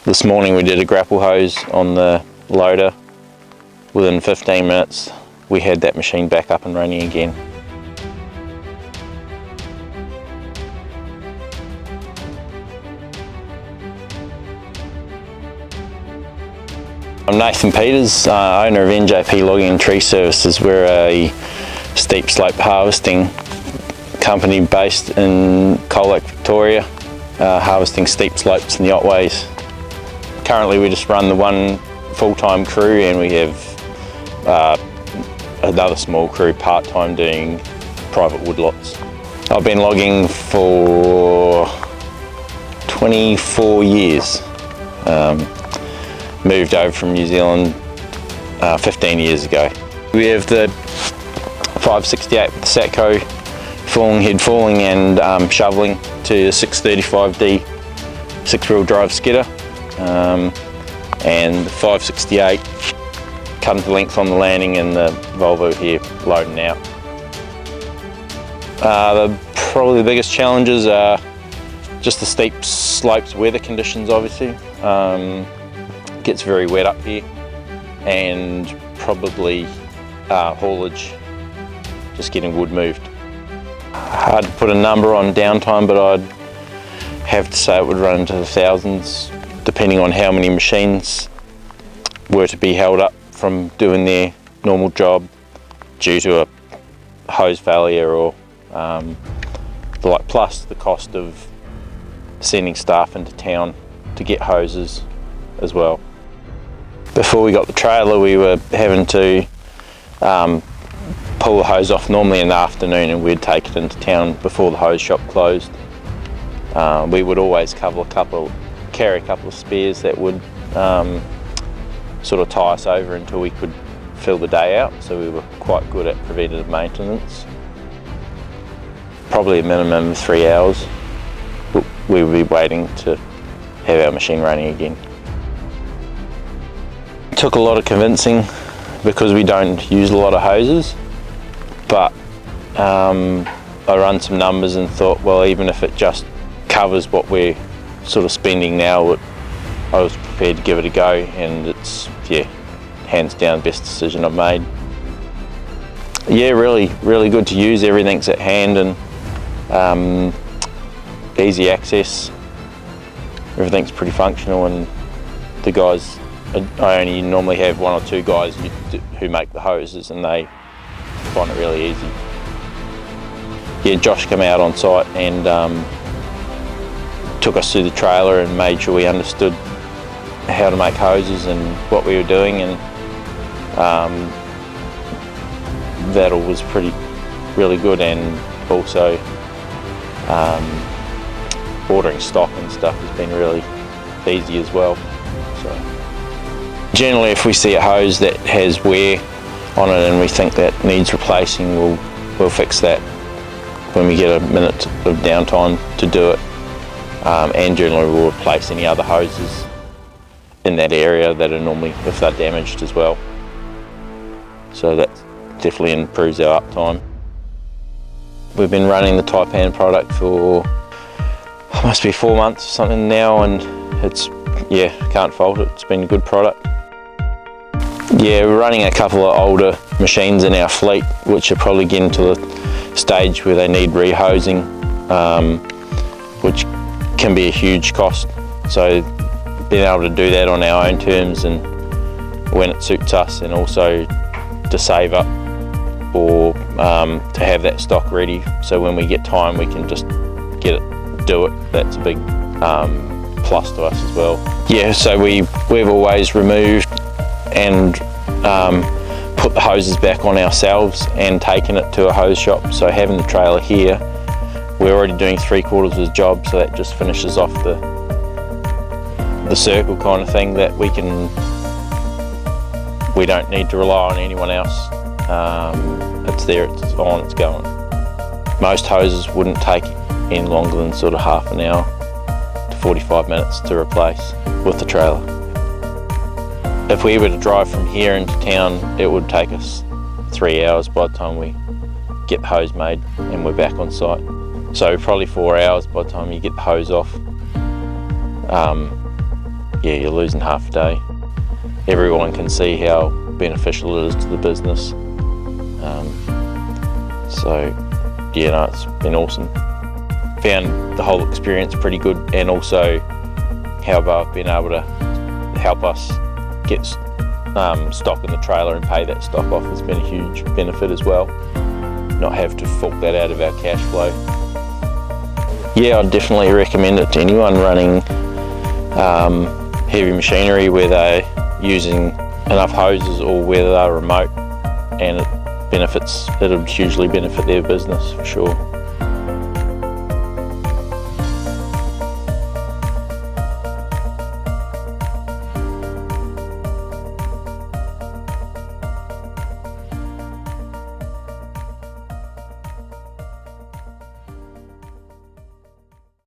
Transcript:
This morning we did a grapple hose on the loader. Within 15 minutes we had that machine back up and running again. I'm Nathan Peters, owner of NJP Logging and Tree Services. We're a steep slope harvesting company based in Colac, Victoria, harvesting steep slopes in the Otways. Currently we just run the one full-time crew, and we have another small crew part-time doing private woodlots. I've been logging for 24 years. Moved over from New Zealand 15 years ago. We have the 568 with the Satco head falling and shoveling to the 635D 6-wheel drive skidder, and the 568 cutting to length on the landing, and the Volvo here loading out. Probably the biggest challenges are just the steep slopes, weather conditions obviously. Gets very wet up here, and probably haulage, just getting wood moved. Hard to put a number on downtime, but I'd have to say it would run into the thousands, depending on how many machines were to be held up from doing their normal job due to a hose failure, or plus the cost of sending staff into town to get hoses as well. Before we got the trailer, we were having to pull the hose off normally in the afternoon, and we'd take it into town before the hose shop closed. We would always carry a couple of spares that would sort of tie us over until we could fill the day out, so we were quite good at preventative maintenance. Probably a minimum of 3 hours we would be waiting to have our machine running again. It took a lot of convincing because we don't use a lot of hoses, but I run some numbers and thought, well, even if it just covers what we're sort of spending now, I was prepared to give it a go, and it's, yeah, hands down best decision I've made. Yeah, really good to use. Everything's at hand, and easy access. Everything's pretty functional, and the guys, I only normally have 1 or 2 guys who make the hoses, and they find it really easy. Yeah, Josh came out on site and took us through the trailer and made sure we understood how to make hoses and what we were doing, and that all was really good, and also ordering stock and stuff has been really easy as well. So generally, if we see a hose that has wear on it and we think that needs replacing, we'll fix that when we get a minute of downtime to do it, and generally we'll replace any other hoses in that area that are normally, if they're damaged as well. So that definitely improves our uptime. We've been running the Taipan product for must be 4 months or something now, and it's, yeah, can't fault it. It's been a good product. Yeah, we're running a couple of older machines in our fleet, which are probably getting to the stage where they need rehosing, which can be a huge cost. So being able to do that on our own terms and when it suits us, and also to save up or to have that stock ready, so when we get time we can just do it. That's a big plus to us as well. Yeah, so we've always removed and put the hoses back on ourselves and taken it to a hose shop. So having the trailer here, we're already doing 3/4 of the job, so that just finishes off the circle kind of thing, that we don't need to rely on anyone else. It's there, it's on, it's going. Most hoses wouldn't take any longer than sort of half an hour to 45 minutes to replace with the trailer. If we were to drive from here into town, it would take us 3 hours by the time we get the hose made and we're back on site. So probably 4 hours by the time you get the hose off. yeah, you're losing half a day. Everyone can see how beneficial it is to the business. So yeah, no, it's been awesome. Found the whole experience pretty good, and also how they've been able to help us get stock in the trailer and pay that stock off has been a huge benefit as well. Not have to fork that out of our cash flow. Yeah, I'd definitely recommend it to anyone running heavy machinery, where they're using enough hoses or whether they're remote, and it'll hugely benefit their business for sure.